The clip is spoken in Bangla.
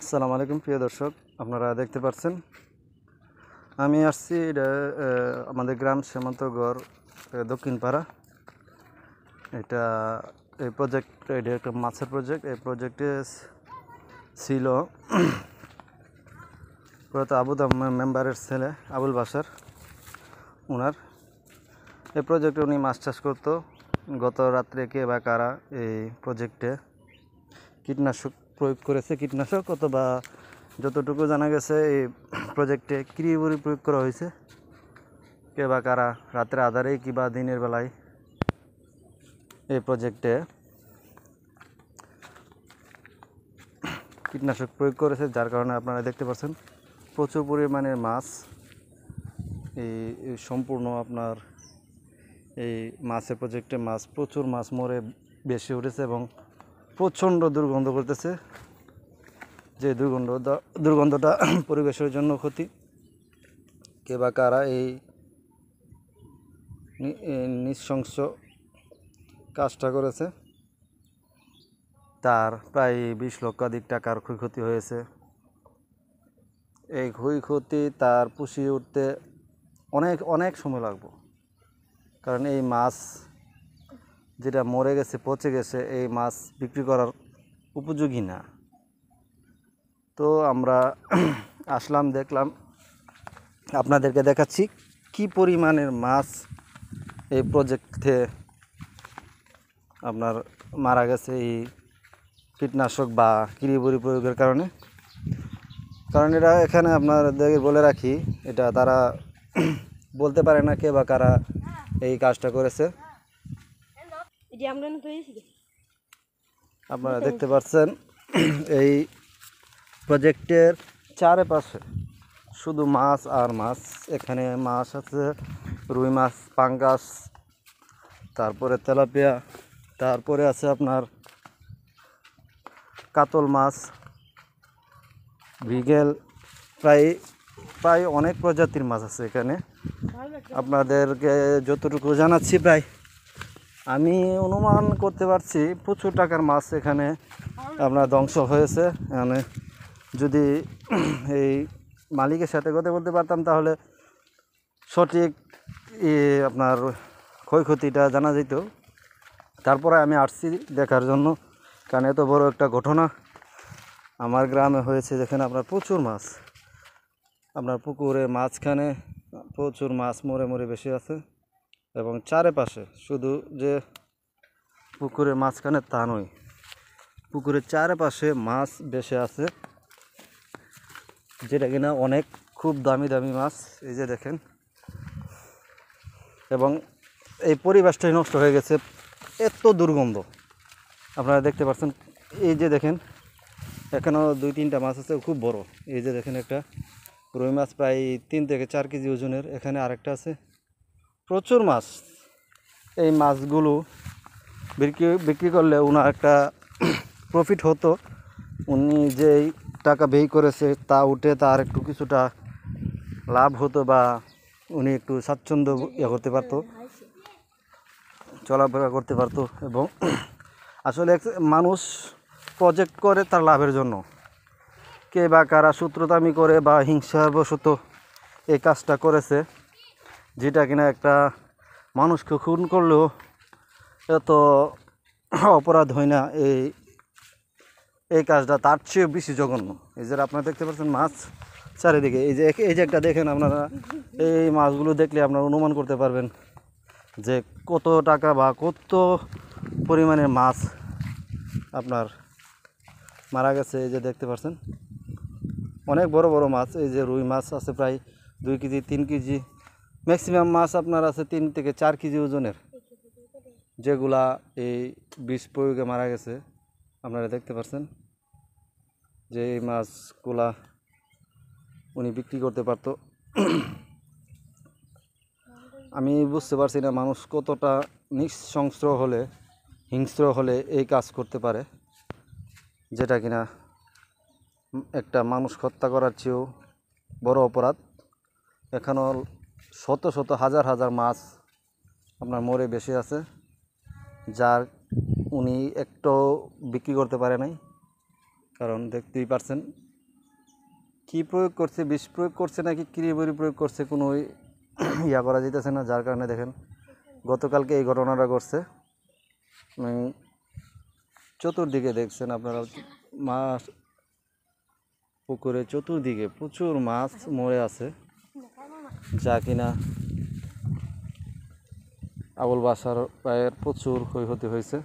আসসালামু আলাইকুম প্রিয় দর্শক, আপনারা দেখতে পাচ্ছেন আমি আসছি এটা আমাদের গ্রাম সীমান্তগড় দক্ষিণ পাড়া। এটা এই প্রজেক্ট, এটা একটা মাছের প্রজেক্ট। এই প্রজেক্টে ছিল পুরো আবুদা মেম্বারের ছেলে আবুল বাসার, ওনার এই প্রজেক্টে উনি মাছ চাষ করতো। গত রাত্রে কে বা কারা এই প্রজেক্টে কীটনাশক প্রয়োগ করেছে, কীটনাশক অথবা যতটুকু জানা গেছে এই প্রজেক্টে কিরিবুরি প্রয়োগ করা হয়েছে। কে বা কারা রাতের আধারে কিংবা দিনের বেলায় এই প্রজেক্টে কীটনাশক প্রয়োগ করেছে, যার কারণে আপনারা দেখতে পাচ্ছেন প্রচুর পরিমাণে মাছ এই সম্পূর্ণ আপনার এই মাছের প্রজেক্টে প্রচুর মাছ মরে বেশি উঠেছে এবং প্রচণ্ড দুর্গন্ধ করতেছে। যে দুর্গন্ধটা পরিবেশের জন্য ক্ষতি। কে বা কারা এই নৃশংস কাজটা করেছে, তার প্রায় 20 লক্ষাধিক টাকার ক্ষয়ক্ষতি হয়েছে। এই ক্ষয়ক্ষতি তার পুষিয়ে উঠতে অনেক অনেক সময় লাগবে, কারণ এই মাছ যেটা মরে গেছে, পচে গেছে, এই মাছ বিক্রি করার উপযোগী না। তো আমরা আসলাম, দেখলাম, আপনাদেরকে দেখাচ্ছি কি পরিমাণের মাছ এই প্রজেক্টে আপনার মারা গেছে এই কীটনাশক বা কিরিবুরি প্রয়োগের কারণে। কারণ এটা এখানে আপনাদের বলে রাখি, এটা তারা বলতে পারে না কে বা কারা এই কাজটা করেছে। আপনারা দেখতে পাচ্ছেন এই প্রজেক্টের চারপাশে শুধু মাছ আর মাছ। এখানে মাছ আছে, রুই মাছ, পাঙ্গাস, তারপরে তেলাপিয়া, তারপরে আছে আপনার কাতল মাছ, মৃগেল, প্রায় অনেক প্রজাতির মাছ আছে এখানে। আপনাদেরকে যতটুকু জানাচ্ছি, প্রায় আমি অনুমান করতে পারছি প্রচুর টাকার মাছ এখানে আপনার ধ্বংস হয়েছে। মানে যদি এই মালিকের সাথে কথা বলতে পারতাম তাহলে সঠিক আপনার ক্ষয়ক্ষতিটা জানা যেত। তারপরে আমি আসছি দেখার জন্য, কারণ এত বড় একটা ঘটনা আমার গ্রামে হয়েছে, যেখানে আপনার প্রচুর মাছ, আপনার পুকুরের মাঝখানে প্রচুর মাছ মরে বেশি আছে এবং চারপাশে শুধু যে পুকুরের মাঝখানে তা নয়, পুকুরের চারপাশে মাছ বেশি আছে, যেটা কিনা অনেক খুব দামি দামি মাছ। এই যে দেখেন, এবং এই পরিবেশটাই নষ্ট হয়ে গেছে, এত দুর্গন্ধ আপনারা দেখতে পাচ্ছেন। এই যে দেখেন, এখানেও 2-3টা মাছ আছে খুব বড়। এই যে দেখেন, একটা রুই মাছ প্রায় 3 থেকে 4 কেজি ওজনের, এখানে আরেকটা আছে, প্রচুর মাছ। এই মাছগুলো বিক্রি করলে ওনার একটা প্রফিট হতো, উনি যেই টাকা ব্যয় করেছে তা উঠে তার একটু কিছুটা লাভ হতো, বা উনি একটু স্বাচ্ছন্দ্য করতে পারতো, চলাফেরা করতে পারতো। এবং আসলে মানুষ প্রজেক্ট করে তার লাভের জন্য, কে বা কারা সূত্রতামি করে বা হিংসাবশত এই কাজটা করেছে, যেটা কিনা একটা মানুষকে খুন করলেও এত অপরাধ হয় না। এই কাজটা তার চেয়ে বেশি জঘন্য। এই যে আপনারা দেখতে পাচ্ছেন মাছ চারিদিকে, এই যে একটা দেখেন, আপনারা এই মাছগুলো দেখলে আপনারা অনুমান করতে পারবেন যে কত টাকা বা কত পরিমাণের মাছ আপনার মারা গেছে। এই যে দেখতে পাচ্ছেন অনেক বড় বড় মাছ। এই যে রুই মাছ আছে প্রায় 2 কেজি 3 কেজি, ম্যাক্সিমাম মাছ আপনার আছে 3 থেকে 4 কেজি ওজনের, যেগুলা এই বিষ প্রয়োগে মারা গেছে। আপনারা দেখতে পাচ্ছেন যে এই মাছগুলা উনি বিক্রি করতে পারতো। আমি বুঝতে পারছি না মানুষ কতটা হিংস্র হলে এই কাজ করতে পারে, যেটা কিনা একটা মানুষ হত্যা করার চেয়েও বড় অপরাধ। এখনও শত শত হাজার হাজার মাছ আপনার মরে বেশি আছে, যার উনি একটু বিক্রি করতে পারে নাই। কারণ দেখতেই পারছেন কী প্রয়োগ করছে, বিষ প্রয়োগ করছে নাকি কৃমিবড়ি প্রয়োগ করছে কোনো ইয়া করা যেতেছে না, যার কারণে দেখেন গতকালকে এই ঘটনাটা ঘটছে। চতুর্দিকে দেখছেন আপনারা মাছ, পুকুরে চতুর্দিকে প্রচুর মাছ মরে আছে, যা কিনা আবুল বাসার পায়ের প্রচুর ক্ষয়ক্ষতি হয়েছে।